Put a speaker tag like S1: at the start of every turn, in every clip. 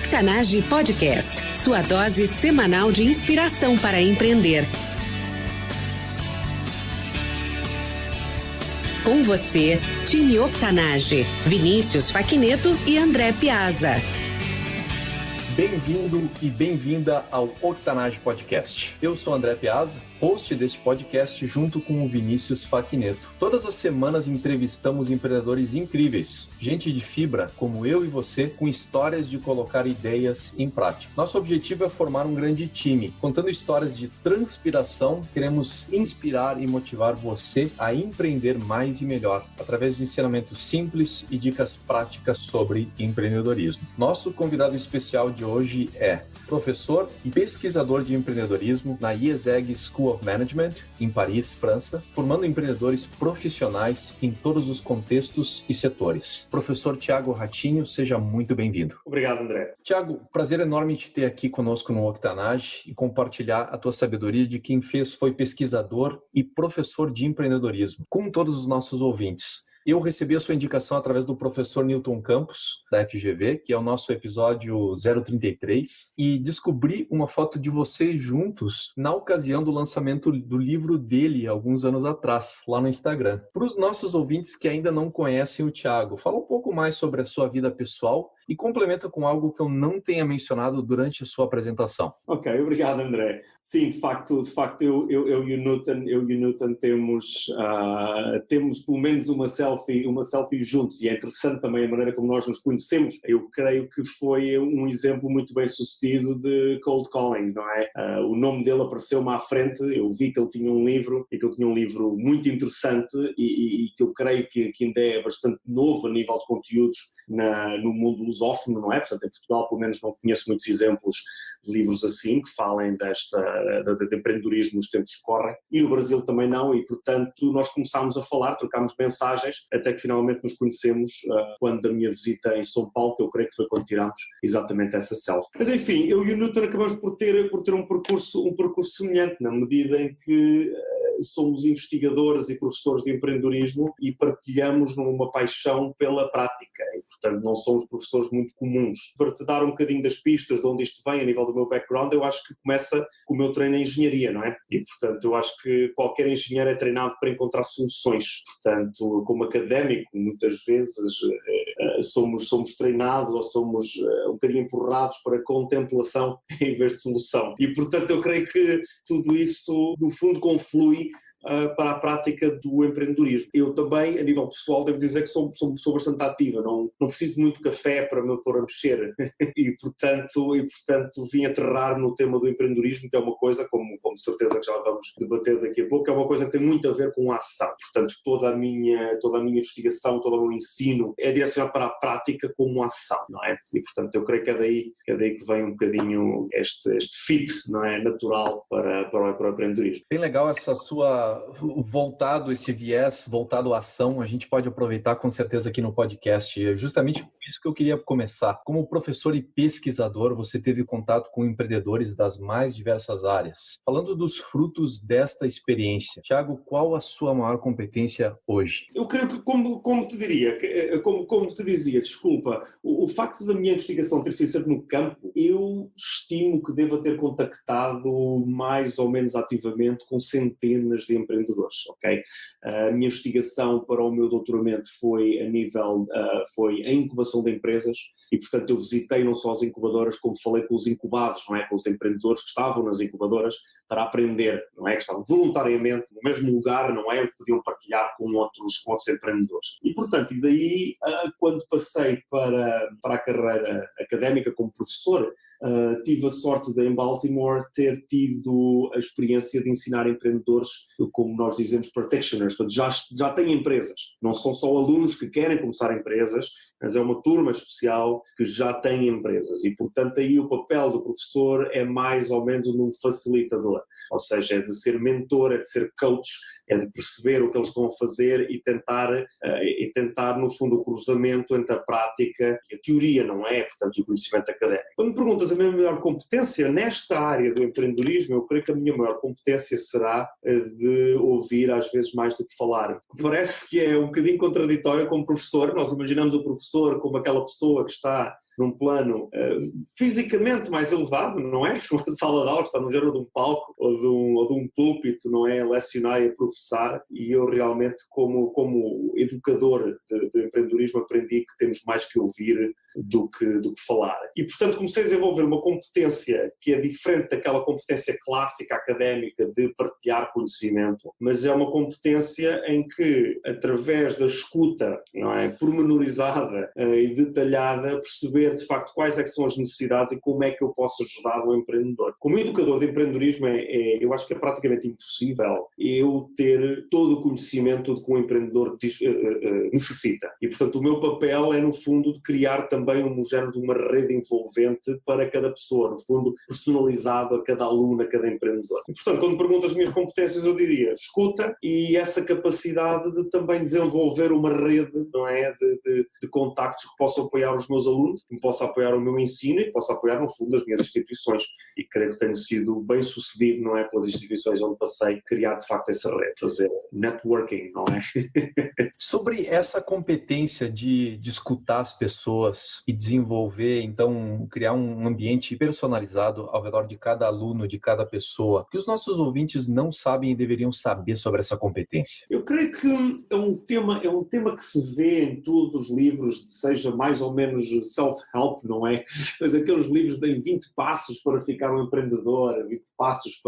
S1: Octanage Podcast, sua dose semanal de inspiração para empreender. Com você, time Octanage, Vinícius Faquineto e André Piazza.
S2: Bem-vindo e bem-vinda ao Octanage Podcast. Eu sou André Piazza, host deste podcast junto com o Vinícius Faquineto. Todas as semanas entrevistamos empreendedores incríveis, gente de fibra como eu e você, com histórias de colocar ideias em prática. Nosso objetivo é formar um grande time. Contando histórias de transpiração, queremos inspirar e motivar você a empreender mais e melhor, através de ensinamentos simples e dicas práticas sobre empreendedorismo. Nosso convidado especial de hoje é professor e pesquisador de empreendedorismo na IESEG School of Management, em Paris, França, formando empreendedores profissionais em todos os contextos e setores. Professor Thiago Ratinho, seja muito bem-vindo.
S3: Obrigado, André.
S2: Thiago, prazer enorme te ter aqui conosco no Octanage e compartilhar a tua sabedoria de quem foi pesquisador e professor de empreendedorismo, com todos os nossos ouvintes. Eu recebi a sua indicação através do professor Newton Campos, da FGV, que é o nosso episódio 033, e descobri uma foto de vocês juntos na ocasião do lançamento do livro dele, alguns anos atrás, lá no Instagram. Para os nossos ouvintes que ainda não conhecem o Thiago, fala um pouco mais sobre a sua vida pessoal e complementa com algo que eu não tenha mencionado durante a sua apresentação.
S3: Ok, obrigado, André. Sim, de facto eu e o Newton temos pelo menos uma selfie juntos, e é interessante também a maneira como nós nos conhecemos. Eu creio que foi um exemplo muito bem sucedido de cold calling, não é? O nome dele apareceu-me à frente, eu vi que ele tinha um livro, e que ele tinha um livro muito interessante e que eu creio que ainda é bastante novo a nível de conteúdos no mundo lusófono, não é? Portanto, em Portugal, pelo menos, não conheço muitos exemplos de livros assim, que falem de empreendedorismo nos tempos que correm, e no Brasil também não, e, portanto, nós começámos a falar, trocámos mensagens, até que finalmente nos conhecemos quando da minha visita em São Paulo, que eu creio que foi quando tirámos exatamente essa selfie. Mas, enfim, eu e o Newton acabamos por ter um percurso semelhante, na medida em que somos investigadores e professores de empreendedorismo e partilhamos numa paixão pela prática, e, portanto, não somos professores muito comuns. Para te dar um bocadinho das pistas de onde isto vem, a nível do meu background, eu acho que começa com o meu treino em engenharia, não é? E, portanto, eu acho que qualquer engenheiro é treinado para encontrar soluções. Portanto, como académico, muitas vezes somos treinados ou somos um bocadinho empurrados para a contemplação em vez de solução. E, portanto, eu creio que tudo isso, no fundo, conflui para a prática do empreendedorismo. Eu também, a nível pessoal, devo dizer que sou bastante ativa, não preciso muito de café para me pôr a mexer e, portanto, vim aterrar no tema do empreendedorismo, que é uma coisa, como certeza que já vamos debater daqui a pouco, é uma coisa que tem muito a ver com a ação. Portanto, toda a minha investigação, todo o meu ensino é direcionado para a prática como ação, não é? E, portanto, eu creio que é daí que vem um bocadinho este fit, não é, natural para o empreendedorismo.
S2: Bem legal essa sua esse viés voltado à ação, a gente pode aproveitar com certeza aqui no podcast. É justamente por isso que eu queria começar. Como professor e pesquisador, você teve contato com empreendedores das mais diversas áreas. Falando dos frutos desta experiência, Thiago, qual a sua maior competência hoje?
S3: Eu creio que, como te dizia, desculpa, o facto da minha investigação ter sido sempre no campo, eu estimo que deva ter contactado mais ou menos ativamente com centenas de empreendedores, ok? A minha investigação para o meu doutoramento foi a incubação de empresas e, portanto, eu visitei não só as incubadoras, como falei com os incubados, não é? Com os empreendedores que estavam nas incubadoras para aprender, não é? Que estavam voluntariamente no mesmo lugar, não é? Que podiam partilhar com outros empreendedores. E, portanto, daí, quando passei para a carreira académica como professor, tive a sorte de, em Baltimore, ter tido a experiência de ensinar empreendedores, como nós dizemos, practitioners, portanto, já têm empresas. Não são só alunos que querem começar empresas, mas é uma turma especial que já tem empresas. E, portanto, aí o papel do professor é mais ou menos um facilitador. Ou seja, é de ser mentor, é de ser coach, é de perceber o que eles estão a fazer e tentar, no fundo, o cruzamento entre a prática e a teoria, não é? Portanto, o conhecimento académico. Quando me perguntas a minha maior competência nesta área do empreendedorismo, eu creio que a minha maior competência será de ouvir às vezes mais do que falar. Parece que é um bocadinho contraditório como professor, nós imaginamos o professor como aquela pessoa que está num plano fisicamente mais elevado, não é? Numa sala de aula, está no género de um palco ou de um púlpito, não é? A lecionar e a professar, e eu realmente, como educador de empreendedorismo, aprendi que temos mais que ouvir do que falar. E, portanto, comecei a desenvolver uma competência que é diferente daquela competência clássica, académica, de partilhar conhecimento, mas é uma competência em que, através da escuta, não é, pormenorizada e detalhada, perceber, de facto, quais é que são as necessidades e como é que eu posso ajudar o empreendedor. Como educador de empreendedorismo, eu acho que é praticamente impossível eu ter todo o conhecimento de que um empreendedor necessita. E, portanto, o meu papel é, no fundo, de criar também um género de uma rede envolvente para cada pessoa, no fundo, personalizado a cada aluno, a cada empreendedor. E, portanto, quando pergunto as minhas competências, eu diria escuta e essa capacidade de também desenvolver uma rede, não é, de contactos que possam apoiar os meus alunos, que possam apoiar o meu ensino e que possam apoiar, no fundo, as minhas instituições. E creio que tenho sido bem sucedido, não é, pelas instituições onde passei, criar, de facto, essa rede, fazer networking, não é?
S2: Sobre essa competência de escutar as pessoas e desenvolver, então, criar um ambiente personalizado ao redor de cada aluno, de cada pessoa, que os nossos ouvintes não sabem e deveriam saber sobre essa competência?
S3: Eu creio que é um tema que se vê em todos os livros, seja mais ou menos self-help, não é? Mas aqueles livros têm 20 passos para ficar um empreendedor, 20 passos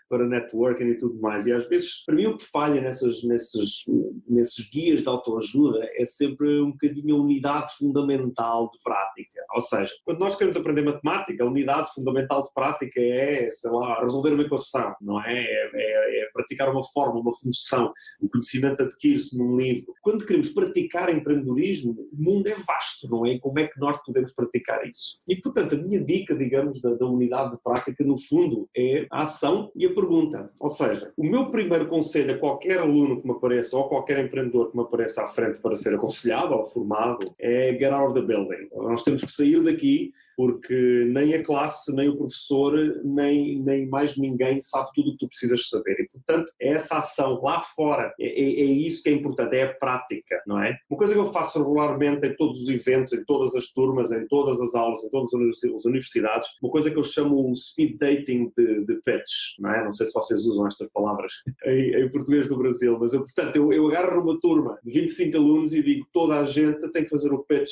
S3: para networking e tudo mais. E às vezes, para mim, o que falha nesses guias de autoajuda é sempre um bocadinho a unidade fundamental de prática. Ou seja, quando nós queremos aprender matemática, a unidade fundamental de prática é, sei lá, resolver uma equação, não é? É praticar uma fórmula, uma função. O conhecimento adquire-se num livro. Quando queremos praticar empreendedorismo, o mundo é vasto, não é? Como é que nós podemos praticar isso? E, portanto, a minha dica, digamos, da unidade de prática, no fundo, é a ação e a pergunta. Ou seja, o meu primeiro conselho a qualquer aluno que me apareça ou qualquer empreendedor que me apareça à frente para ser aconselhado ou formado é get out of the building. Nós temos que sair daqui porque nem a classe, nem o professor, nem mais ninguém sabe tudo o que tu precisas saber. E, portanto, é essa ação lá fora, é isso que é importante, é a prática, não é? Uma coisa que eu faço regularmente em todos os eventos, em todas as turmas, em todas as aulas, em todas as universidades, uma coisa que eu chamo o speed dating de pitch, não é? Não sei se vocês usam estas palavras em português do Brasil, mas eu agarro uma turma de 25 alunos e digo toda a gente tem que fazer o pitch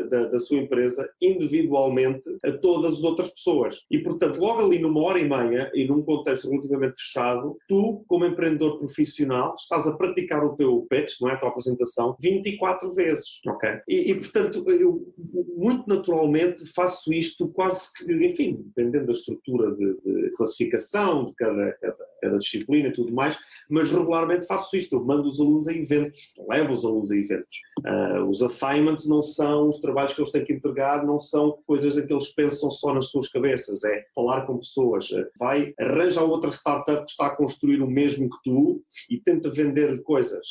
S3: da sua empresa individualmente a todas as outras pessoas. E, portanto, logo ali numa hora e meia e num contexto relativamente fechado, tu, como empreendedor profissional, estás a praticar o teu pitch, não é? A tua apresentação, 24 vezes, ok? E portanto, eu muito naturalmente faço isto quase que, enfim, dependendo da estrutura de classificação de cada disciplina e tudo mais, mas regularmente faço isto. Eu mando os alunos a eventos, levo os alunos a eventos. Os assignments não são os trabalhos que eles têm que entregar, não são coisas em que eles pensam só nas suas cabeças, é falar com pessoas. Arranja outra startup que está a construir o mesmo que tu e tenta vender coisas.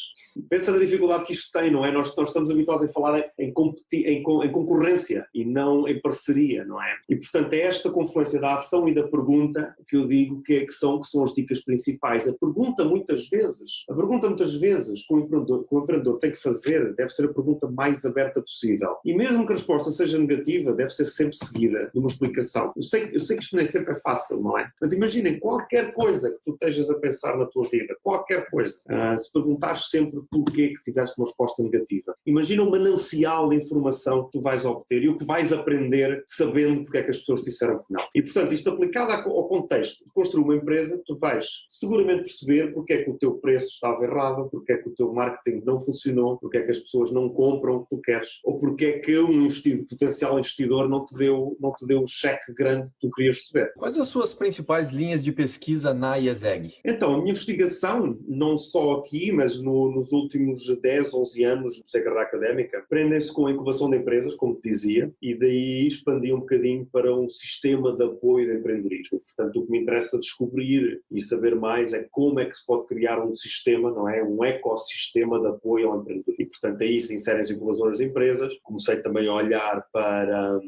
S3: Pensa na dificuldade que isto tem, não é? Nós estamos habituados a falar em concorrência e não em parceria, não é? E, portanto, é esta confluência da ação e da pergunta que eu digo que são as dicas principais. A pergunta muitas vezes que o empreendedor tem que fazer deve ser a pergunta mais aberta possível. E mesmo que a resposta seja negativa, deve ser sempre seguida de uma explicação. Eu sei que isto nem sempre é fácil, não é? Mas imaginem, qualquer coisa que tu estejas a pensar na tua vida, qualquer coisa, se perguntares sempre porquê que tiveste uma resposta negativa. Imagina um manancial de informação que tu vais obter e o que vais aprender sabendo porque é que as pessoas te disseram que não. E, portanto, isto aplicado ao contexto de construir uma empresa, tu vais seguramente perceber porque é que o teu preço estava errado, porque é que o teu marketing não funcionou, porque é que as pessoas não compram o que tu queres, ou porque é que um potencial investidor não te deu o cheque grande que tu querias receber.
S2: Quais as suas principais linhas de pesquisa na IESEG?
S3: Então, a minha investigação, não só aqui, mas nos últimos 10, 11 anos de carreira académica, prendem-se com a incubação de empresas, como te dizia, e daí expandi um bocadinho para um sistema de apoio de empreendedorismo. Portanto, o que me interessa descobrir e saber mais é como é que se pode criar um sistema, não é? Um ecossistema de apoio ao empreendedorismo. E, portanto, aí se inserem as incubadoras de empresas. Comecei também a olhar para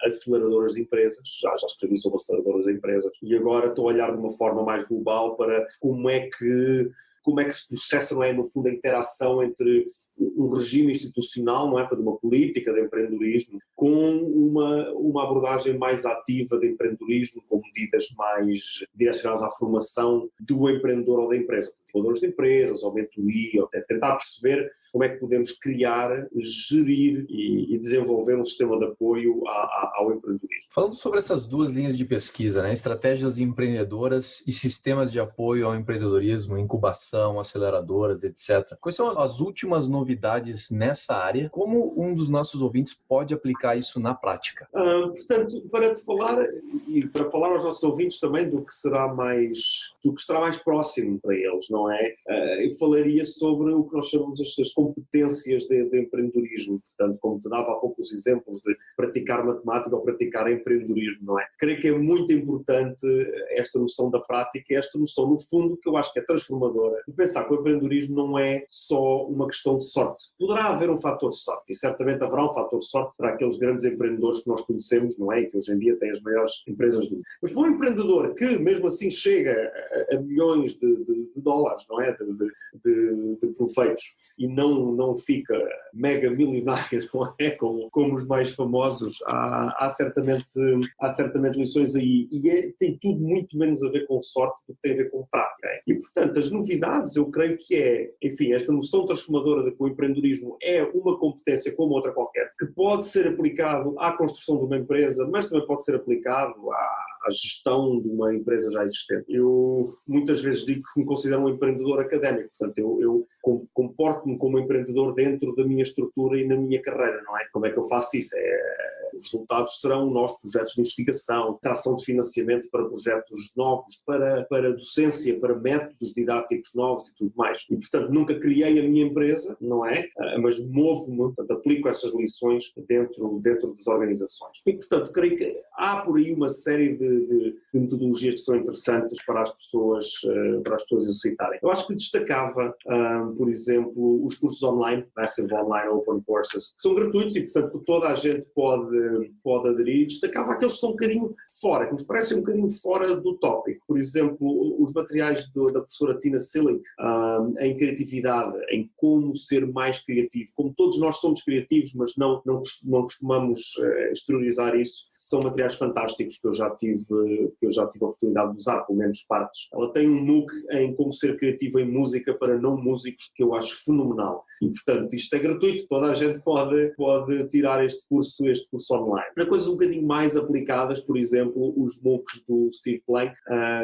S3: aceleradoras de empresas, já escrevi sobre aceleradoras de empresas, e agora estou a olhar de uma forma mais global para como é que como é que se processa, não é, no fundo, a interação entre um regime institucional, não é, de uma política de empreendedorismo, com uma abordagem mais ativa de empreendedorismo, com medidas mais direcionadas à formação do empreendedor ou da empresa, motivadores de empresas, ou mentoria, ou até tentar perceber como é que podemos criar, gerir e desenvolver um sistema de apoio ao empreendedorismo.
S2: Falando sobre essas duas linhas de pesquisa, né, estratégias empreendedoras e sistemas de apoio ao empreendedorismo, incubação, aceleradoras, etc. Quais são as últimas novidades nessa área? Como um dos nossos ouvintes pode aplicar isso na prática?
S3: Portanto, para falar aos nossos ouvintes também do que estará mais próximo para eles, não é? Eu falaria sobre o que nós chamamos as competências de empreendedorismo, portanto, como te dava há pouco os exemplos de praticar matemática ou praticar empreendedorismo, não é? Creio que é muito importante esta noção da prática, esta noção, no fundo, que eu acho que é transformadora, de pensar que o empreendedorismo não é só uma questão de sorte. Poderá haver um fator de sorte, e certamente haverá um fator de sorte para aqueles grandes empreendedores que nós conhecemos, não é? E que hoje em dia têm as maiores empresas do mundo. Mas para um empreendedor que, mesmo assim, chega a milhões de dólares, não é? De proveitos, e não fica mega milionário, não é? Como os mais famosos, há certamente lições aí, e tem tudo muito menos a ver com sorte do que tem a ver com prática. E, portanto, as novidades, eu creio que enfim, esta noção transformadora de que o empreendedorismo é uma competência como outra qualquer, que pode ser aplicado à construção de uma empresa, mas também pode ser aplicado à gestão de uma empresa já existente. Eu muitas vezes digo que me considero um empreendedor académico, portanto, eu comporto-me como empreendedor dentro da minha estrutura e na minha carreira, não é? Como é que eu faço isso? Os resultados serão nossos projetos de investigação, tração de financiamento para projetos novos, para docência, para métodos didáticos novos e tudo mais. E, portanto, nunca criei a minha empresa, não é? Mas movo-me, portanto, aplico essas lições dentro das organizações. E, portanto, creio que há por aí uma série de metodologias que são interessantes para as pessoas exercitarem. Eu acho que destacava, por exemplo, os cursos online, Massive Online Open Courses, que são gratuitos e, portanto, que toda a gente pode aderir. Destacava aqueles que são um bocadinho fora, que nos parecem um bocadinho fora do tópico. Por exemplo, os materiais da professora Tina Silling, em criatividade, em como ser mais criativo. Como todos nós somos criativos, mas não costumamos exteriorizar isso, são materiais fantásticos que eu já tive a oportunidade de usar, pelo menos partes. Ela tem um MOOC em como ser criativo em música para não músicos que eu acho fenomenal. E, portanto, isto é gratuito, toda a gente pode tirar este curso online. Para coisas um bocadinho mais aplicadas, por exemplo, os MOOCs do Steve Blank,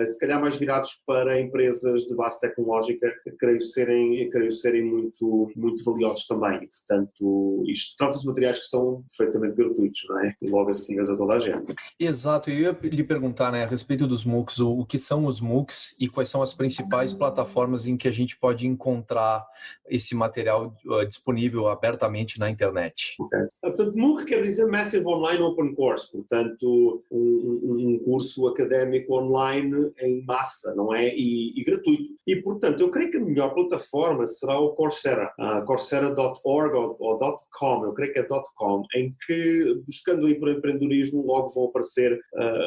S3: se calhar mais virados para empresas de base tecnológica, creio serem muito, muito valiosos também. E, portanto, isto trata-se de materiais que são perfeitamente gratuitos, não é? E logo acessíveis a toda a gente.
S2: Exato, eu ia lhe perguntar, né, a respeito dos MOOCs, o que são os MOOCs e quais são as principais plataformas em que a gente pode encontrar esse material disponível abertamente na internet.
S3: Okay. Portanto, MOOC quer dizer Massive Online Open Course, portanto, um curso académico online em massa, não é? E gratuito. E, portanto, eu creio que a melhor plataforma será o Coursera, coursera.org ou .com, eu creio que é .com, em que, buscando aí por empreendedorismo, logo vão aparecer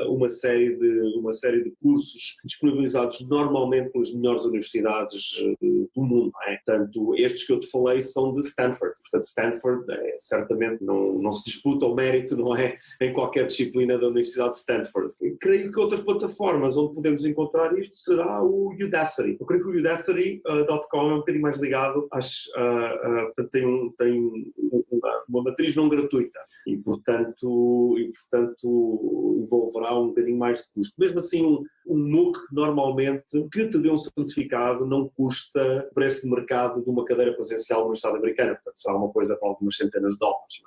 S3: uma série de cursos disponibilizados normalmente pelas melhores universidades do mundo, não é? Portanto, estes que eu te falei são de Stanford, portanto, Stanford certamente não se disputa o mérito, não é, em qualquer disciplina da Universidade de Stanford. Creio que outras plataformas onde podemos encontrar isto será o Udacity. Eu creio que o Udacity.com é um bocadinho mais ligado portanto, tem uma matriz não gratuita e, portanto, envolverá um bocadinho mais de custo. Mesmo assim, um MOOC, normalmente, que te dê um certificado, não custa o preço de mercado de uma cadeira presencial na Universidade Americana. Portanto, será uma coisa para algumas centenas de dólares,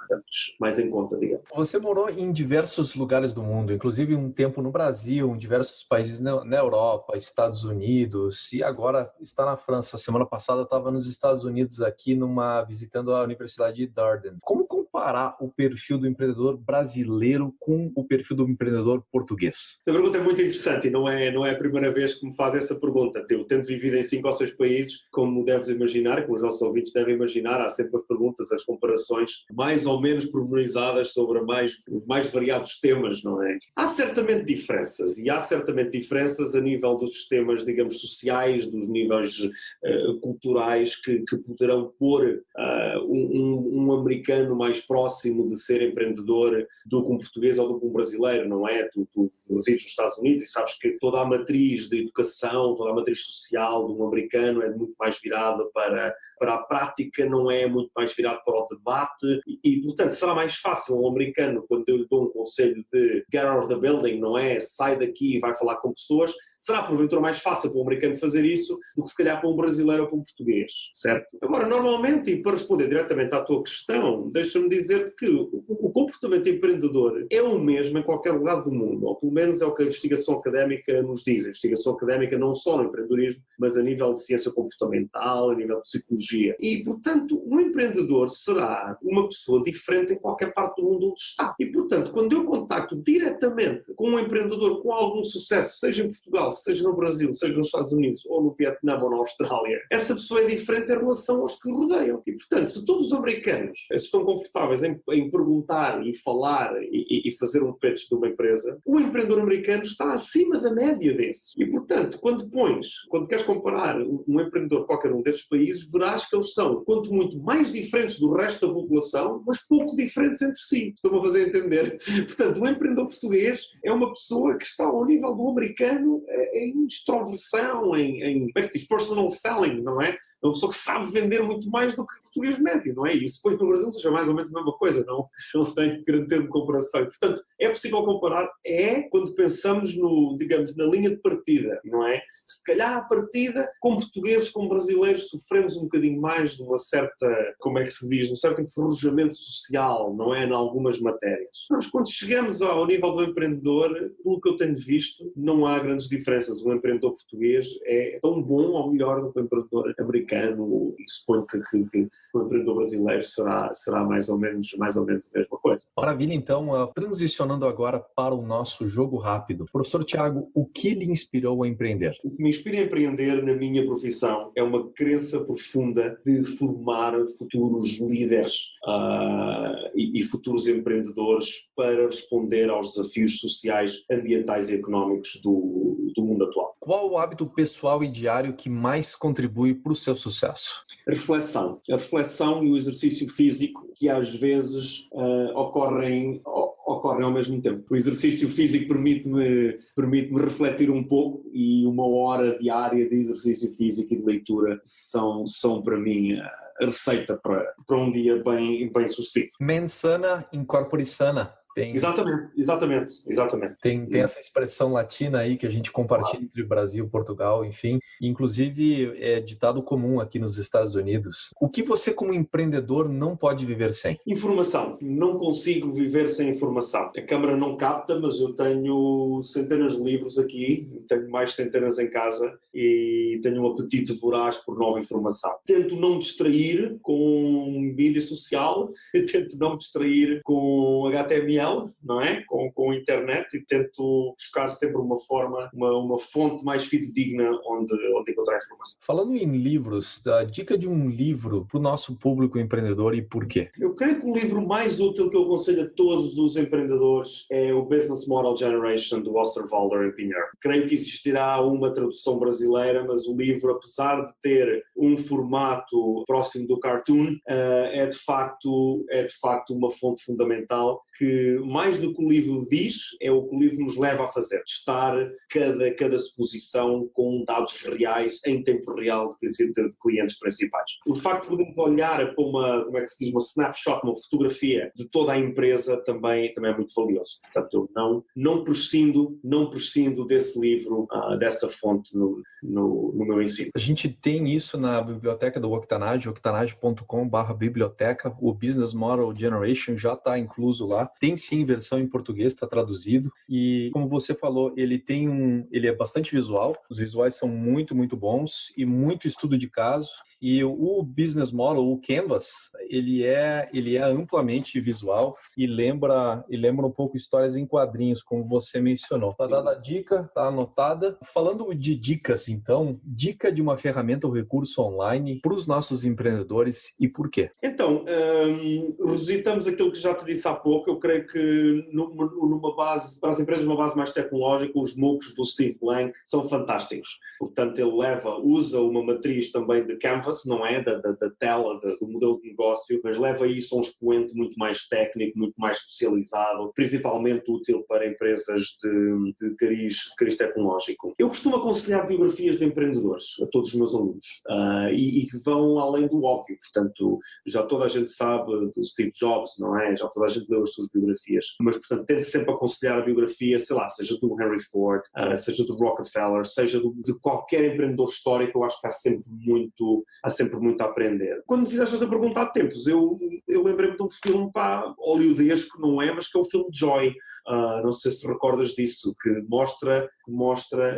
S3: mais em conta, digamos.
S2: Você morou em diversos lugares do mundo, inclusive um tempo no Brasil, em diversos países na Europa, Estados Unidos, e agora está na França. Semana passada estava nos Estados Unidos aqui visitando a Universidade de Darden. Como comparar o perfil do empreendedor brasileiro com o perfil do empreendedor português?
S3: Essa pergunta é muito interessante e não é a primeira vez que me faz essa pergunta. Eu tendo vivido em 5 ou 6 países, como deves imaginar, como os nossos ouvintes devem imaginar, há sempre as perguntas, as comparações mais ou menos pormenorizadas sobre os mais variados temas, não é? Há certamente diferenças e há certamente diferenças a nível dos sistemas, digamos, sociais, dos níveis culturais que poderão pôr um americano mais próximo de ser empreendedor do que um português ou do que um brasileiro, não é? Tu resides nos Estados Unidos e sabes que toda a matriz de educação, toda a matriz social de um americano é muito mais virada para a prática, não é muito mais virada para o debate e, portanto, será mais fácil um americano, quando eu lhe dou um conselho de get out of the building, não é? Sai daqui e vai falar com pessoas, será porventura mais fácil para um americano fazer isso do que se calhar para um brasileiro ou para um português, certo? Agora, normalmente, e para responder diretamente à tua questão, deixa-me dizer-te que o comportamento empreendedor é o mesmo em qualquer lugar do mundo, ou pelo menos é o que a investigação académica nos diz. A investigação académica não só no empreendedorismo, mas a nível de ciência comportamental, a nível de psicologia. E, portanto, um empreendedor será uma pessoa diferente em qualquer parte do mundo onde está. E, portanto, quando eu contacto diretamente com um empreendedor com algum sucesso, seja em Portugal, seja no Brasil, seja nos Estados Unidos, ou no Vietnã ou na Austrália, essa pessoa é diferente em relação aos que rodeiam. E, portanto, se todos os americanos estão confortáveis em perguntar e falar e fazer um pitch de uma empresa, o empreendedor americano está acima da média desse. E, portanto, quando queres comparar um empreendedor qualquer um destes países, verás que eles são, quanto muito, mais diferentes do resto da população, mas pouco diferentes entre si. Estou-me a fazer entender. Portanto, o empreendedor português é uma pessoa que está ao nível do americano em extroversão, como é que se diz? Personal selling, não é? É uma pessoa que sabe vender muito mais do que o português médio, não é? E isso depois no Brasil seja mais ou menos a mesma coisa, não tem grande termo de comparação. Portanto, é possível comparar, quando pensamos digamos, na linha de partida, não é? Se calhar à partida, com portugueses, com brasileiros, sofremos um bocadinho mais de uma certa, como é que se diz, um certo enferrujamento social, não é? Em algumas matérias. Mas quando chegamos ao nível do empreendedor, pelo que eu tenho visto, não há grandes diferenças. O empreendedor português é tão bom ou melhor do que o empreendedor americano e suponho que o empreendedor brasileiro será mais ou menos a mesma coisa.
S2: Maravilha, então, transicionando agora para o nosso jogo rápido. Professor Tiago, o que lhe inspirou a empreender?
S3: O que me inspira a empreender na minha profissão é uma crença profunda de formar futuros líderes e futuros empreendedores para responder aos desafios sociais, ambientais e económicos do mundo atual.
S2: Qual o hábito pessoal e diário que mais contribui para o seu sucesso?
S3: A reflexão e o exercício físico que às vezes ocorrem ao mesmo tempo. O exercício físico permite-me refletir um pouco e 1 hora diária de exercício físico e de leitura são para mim a receita para um dia bem sucedido.
S2: Mens sana in corpore sana.
S3: Exatamente.
S2: Tem essa expressão latina aí que a gente compartilha entre Brasil e Portugal, enfim. Inclusive é ditado comum aqui nos Estados Unidos. O que você como empreendedor não pode viver sem?
S3: Informação. Não consigo viver sem informação. A câmara não capta, mas eu tenho centenas de livros aqui, tenho mais centenas em casa e tenho um apetite voraz por nova informação. Tento não me distrair com mídia social, tento não me distrair com HTML, não é? Com a internet e tento buscar sempre uma forma, uma fonte mais fidedigna onde encontrar informação.
S2: Falando em livros, a dica de um livro para o nosso público empreendedor e por quê?
S3: Eu creio que o livro mais útil que eu aconselho a todos os empreendedores é o Business Model Generation do Osterwalder e Pinheiro. Creio que existirá uma tradução brasileira, mas o livro, apesar de ter um formato próximo do cartoon, é de facto uma fonte fundamental que, mais do que o livro diz, é o que o livro nos leva a fazer. Testar cada suposição com dados reais, em tempo real, de clientes principais. O facto de podermos olhar para uma snapshot, uma fotografia de toda a empresa também é muito valioso. Portanto, eu não prescindo desse livro, dessa fonte no meu ensino.
S2: A gente tem isso na biblioteca do octanage, octanage.com/biblioteca. O Business Model Generation já está incluso lá. Tem sim versão em português, está traduzido. E como você falou, ele é bastante visual. Os visuais são muito, muito bons e muito estudo de caso. E o Business Model, o Canvas, ele é amplamente visual e lembra um pouco histórias em quadrinhos, como você mencionou. Tá dada a dica, tá anotada. Falando de dicas, então, dica de uma ferramenta ou recurso online para os nossos empreendedores e por quê?
S3: Então, revisitamos aquilo que já te disse há pouco. Eu creio que numa base, para as empresas numa base mais tecnológica, os MOOCs do Steve Blank são fantásticos. Portanto, ele usa uma matriz também de Canvas, não é? Da tela, do modelo de negócio, mas leva isso a um expoente muito mais técnico, muito mais especializado, principalmente útil para empresas de cariz tecnológico. Eu costumo aconselhar biografias de empreendedores a todos os meus alunos e que vão além do óbvio. Portanto, já toda a gente sabe do Steve Jobs, não é? Já toda a gente leu as suas biografias, mas, portanto, tente sempre aconselhar a biografia, sei lá, seja do Henry Ford, seja do Rockefeller, seja de qualquer empreendedor histórico. Eu acho que há sempre muito a aprender. Quando me fizeste esta pergunta há tempos, eu lembrei-me de um filme hollywoodesco, não é, mas que é o filme Joy. Não sei se te recordas disso, que mostra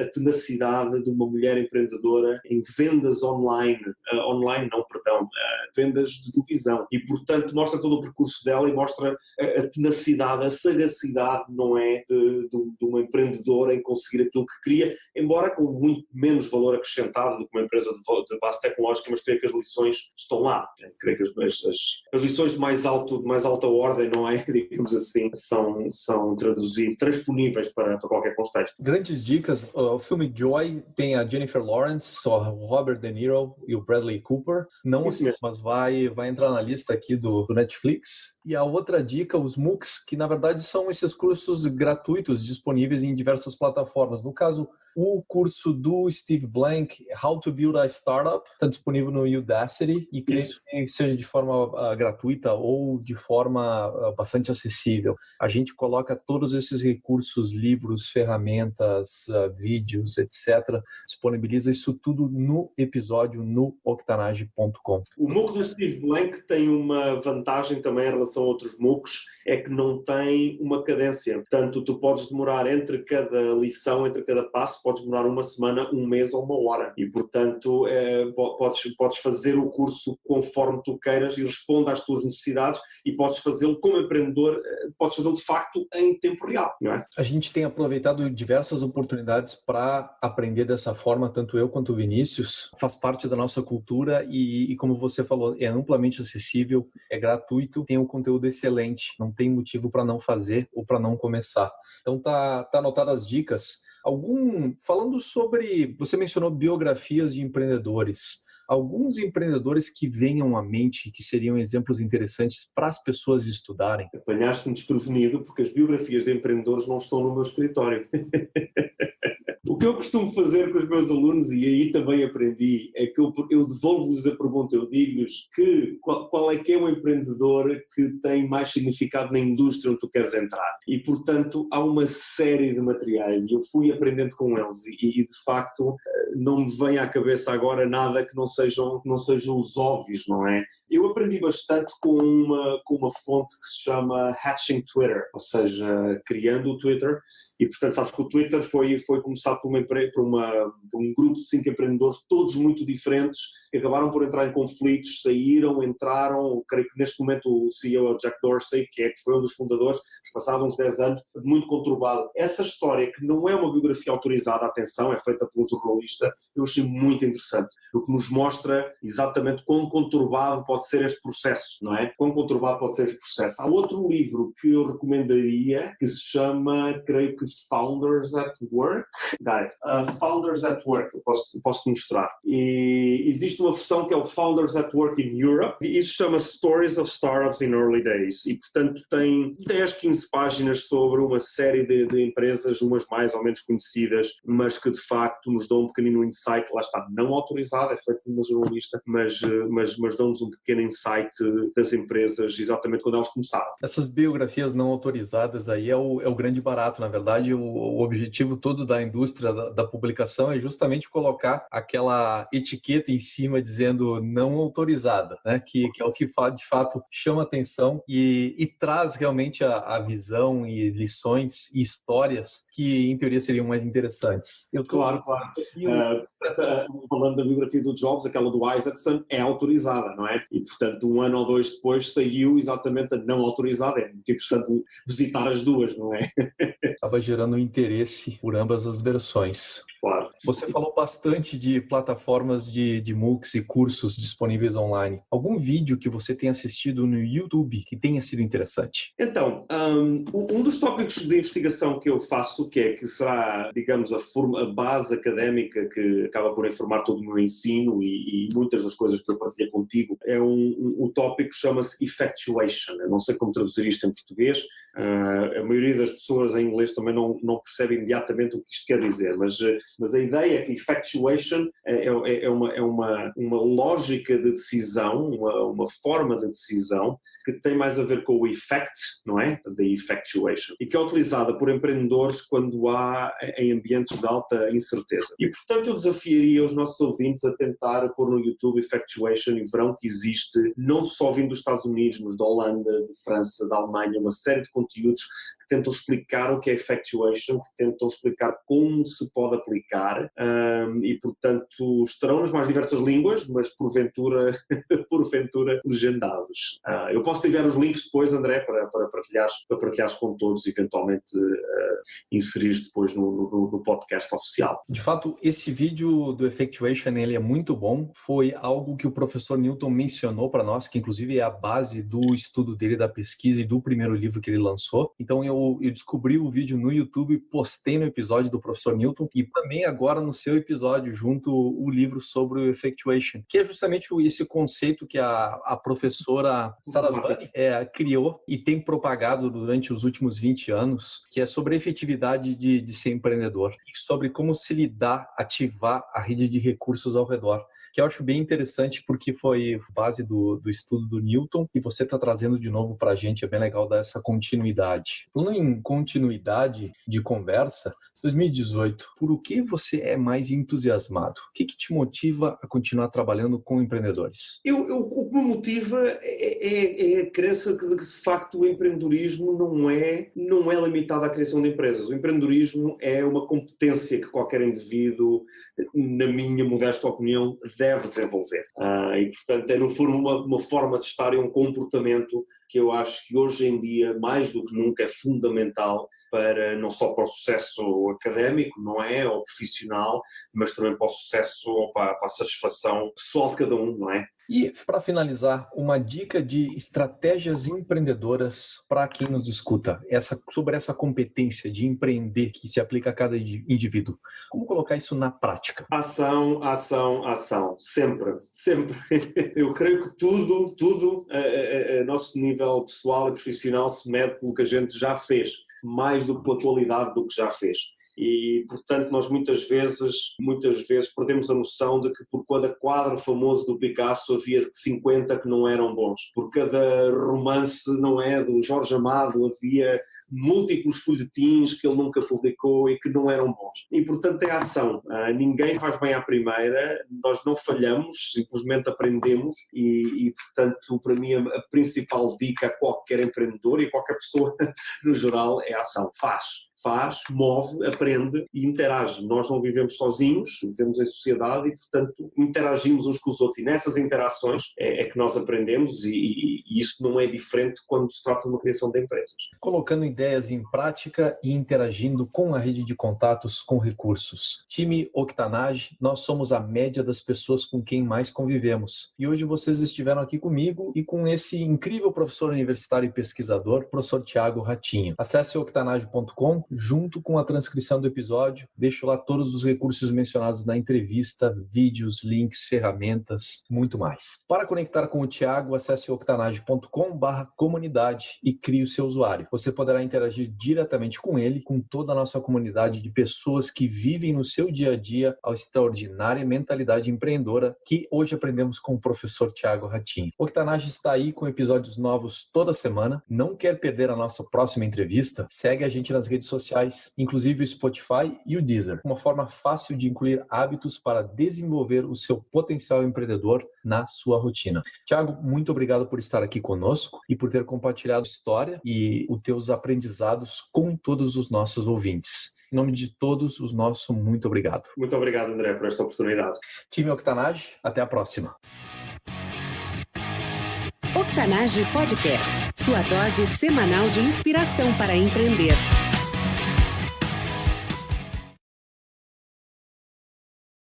S3: a tenacidade de uma mulher empreendedora em vendas vendas de televisão, e portanto mostra todo o percurso dela e mostra a tenacidade, a sagacidade, não é, de uma empreendedora em conseguir aquilo que queria, embora com muito menos valor acrescentado do que uma empresa de base tecnológica, mas creio que as lições estão lá. Creio que as lições de mais alta ordem, não é, digamos assim, são transponíveis para qualquer contexto.
S2: Grandes dicas. O filme Joy tem a Jennifer Lawrence, o Robert De Niro e o Bradley Cooper. Não assisti, mas vai entrar na lista aqui do Netflix. E a outra dica, os MOOCs, que na verdade são esses cursos gratuitos disponíveis em diversas plataformas. No caso, o curso do Steve Blank, How to Build a Startup, está disponível no Udacity e creio que seja de forma gratuita ou de forma bastante acessível. A gente coloca todos esses recursos, livros, ferramentas, vídeos, etc. Disponibiliza isso tudo no episódio no octanage.com.
S3: O MOOC do Steve Blank tem uma vantagem também em relação a outros MOOCs, é que não tem uma cadência. Portanto, tu podes demorar entre cada lição, entre cada passo, podes demorar uma semana, um mês ou uma hora. E, portanto, podes fazer o curso conforme tu queiras e responde às tuas necessidades, e podes fazê-lo como empreendedor, podes fazê-lo de facto em tempo real, não é?
S2: A gente tem aproveitado diversas oportunidades para aprender dessa forma, tanto eu quanto o Vinícius. Faz parte da nossa cultura e como você falou, é amplamente acessível, é gratuito, tem um conteúdo excelente, não tem motivo para não fazer ou para não começar. Então tá anotadas as dicas. Falando sobre, você mencionou biografias de empreendedores. Alguns empreendedores que venham à mente, que seriam exemplos interessantes para as pessoas estudarem?
S3: Apanhaste-me desprevenido, porque as biografias de empreendedores não estão no meu escritório. O que eu costumo fazer com os meus alunos, e aí também aprendi, é que eu devolvo-lhes a pergunta, eu digo-lhes qual é que é o empreendedor que tem mais significado na indústria onde tu queres entrar. E, portanto, há uma série de materiais e eu fui aprendendo com eles e de facto, não me vem à cabeça agora nada que não sejam os óbvios, não é? Eu aprendi bastante com uma fonte que se chama Hatching Twitter, ou seja, criando o Twitter. E, portanto, sabes que o Twitter foi começado por um grupo de 5 empreendedores, todos muito diferentes, que acabaram por entrar em conflitos, entraram, creio que neste momento o CEO é o Jack Dorsey, que foi um dos fundadores, passados uns 10 anos, muito conturbado. Essa história, que não é uma biografia autorizada, atenção, é feita por um jornalista, eu achei muito interessante, porque nos mostra exatamente quão conturbado pode ser este processo, não é? Quão conturbado pode ser este processo. Há outro livro que eu recomendaria, que se chama, creio que Founders at Work. Founders at Work, eu posso mostrar. E existe uma versão que é o Founders at Work in Europe, e isso chama Stories of Startups in Early Days, e portanto tem 10, 15 páginas sobre uma série de empresas, umas mais ou menos conhecidas, mas que de facto nos dão um pequenino insight, lá está, não autorizado, é feito por uma jornalista, mas dão-nos um pequeno insight das empresas exatamente quando elas começaram.
S2: Essas biografias não autorizadas aí é o grande barato, na verdade, o objetivo todo da indústria indústria da publicação é justamente colocar aquela etiqueta em cima dizendo não autorizada, né? Que é o que de fato chama atenção e traz realmente a visão e lições e histórias que em teoria seriam mais interessantes.
S3: Claro. Falando da biografia do Jobs, aquela do Isaacson é autorizada, não é? E, portanto, 1 ano ou 2 depois saiu exatamente a não autorizada. É muito interessante visitar as duas, não é?
S2: Acaba gerando interesse por ambas as versões.
S3: Claro.
S2: Você falou bastante de plataformas de MOOCs e cursos disponíveis online. Algum vídeo que você tenha assistido no YouTube que tenha sido interessante?
S3: Então, um dos tópicos de investigação que eu faço, que será, digamos, a base académica que acaba por informar todo o meu ensino e muitas das coisas que eu partilhei contigo, é um tópico que chama-se effectuation. Eu não sei como traduzir isto em português. A maioria das pessoas em inglês também não percebe imediatamente o que isto quer dizer, mas a ideia é que effectuation é uma lógica de decisão, uma forma de decisão que tem mais a ver com o effect, não é? Da effectuation, e que é utilizada por empreendedores quando há em ambientes de alta incerteza. E, portanto, eu desafiaria os nossos ouvintes a tentar pôr no YouTube effectuation e verão que existe, não só vindo dos Estados Unidos, mas da Holanda, de França, da Alemanha, uma série de conteúdos que tentam explicar o que é effectuation, que tentam explicar como se pode aplicar e, portanto, estarão nas mais diversas línguas, mas porventura legendados. Eu posso te enviar os links depois, André, para partilhares com todos, eventualmente inserires depois no podcast oficial.
S2: De fato, esse vídeo do Effectuation, ele é muito bom. Foi algo que o professor Newton mencionou para nós, que inclusive é a base do estudo dele, da pesquisa e do primeiro livro que ele lançou. Então eu descobri o vídeo no YouTube, postei no episódio do professor Newton e também agora no seu episódio junto o livro sobre o Effectuation, que é justamente esse conceito que a professora Sarasvati criou e tem propagado durante os últimos 20 anos, que é sobre a efetividade de ser empreendedor e sobre como se lidar, ativar a rede de recursos ao redor, que eu acho bem interessante porque foi base do estudo do Newton e você está trazendo de novo para a gente, é bem legal dar essa continuidade. Falando em continuidade de conversa, 2018, por o que você é mais entusiasmado? O que te motiva a continuar trabalhando com empreendedores?
S3: O que me motiva é a crença de que, de facto, o empreendedorismo não é limitado à criação de empresas. O empreendedorismo é uma competência que qualquer indivíduo, na minha modesta opinião, deve desenvolver. E, portanto, é, no fundo, uma forma de estar e um comportamento que eu acho que hoje em dia, mais do que nunca, é fundamental para, não só para o sucesso académico, não é, ou profissional, mas também para o sucesso ou para a satisfação pessoal de cada um, não é?
S2: E, para finalizar, uma dica de estratégias empreendedoras para quem nos escuta, sobre essa competência de empreender que se aplica a cada indivíduo. Como colocar isso na prática?
S3: Ação, ação, ação. Sempre, sempre. Eu creio que tudo a nosso nível pessoal e profissional se mede pelo que a gente já fez, mais do que pela qualidade do que já fez. E, portanto, nós muitas vezes perdemos a noção de que por cada quadro famoso do Picasso havia 50 que não eram bons. Por cada romance, não é, do Jorge Amado havia múltiplos folhetins que ele nunca publicou e que não eram bons. E, portanto, é ação. Ninguém faz bem à primeira, nós não falhamos, simplesmente aprendemos e, portanto, para mim a principal dica a qualquer empreendedor e a qualquer pessoa no geral é a ação. Faz, move, aprende e interage. Nós não vivemos sozinhos, vivemos em sociedade e, portanto, interagimos uns com os outros. E nessas interações é que nós aprendemos e isso não é diferente quando se trata de uma criação de empresas.
S2: Colocando ideias em prática e interagindo com a rede de contatos com recursos. Time Octanage, nós somos a média das pessoas com quem mais convivemos. E hoje vocês estiveram aqui comigo e com esse incrível professor universitário e pesquisador, professor Thiago Ratinho. Acesse octanage.com junto com a transcrição do episódio. Deixo lá todos os recursos mencionados na entrevista, vídeos, links, ferramentas, muito mais. Para conectar com o Thiago, acesse octanage.com/comunidade e crie o seu usuário. Você poderá interagir diretamente com ele, com toda a nossa comunidade de pessoas que vivem no seu dia a dia a extraordinária mentalidade empreendedora que hoje aprendemos com o professor Thiago Ratinho. O Octanage está aí com episódios novos toda semana. Não quer perder a nossa próxima entrevista? Segue a gente nas redes sociais sociais, inclusive o Spotify e o Deezer. Uma forma fácil de incluir hábitos para desenvolver o seu potencial empreendedor na sua rotina. Thiago, muito obrigado por estar aqui conosco e por ter compartilhado a história e os teus aprendizados com todos os nossos ouvintes. Em nome de todos os nossos, muito obrigado.
S3: Muito obrigado, André, por esta oportunidade.
S2: Time Octanage, até a próxima.
S1: Octanage Podcast, sua dose semanal de inspiração para empreender.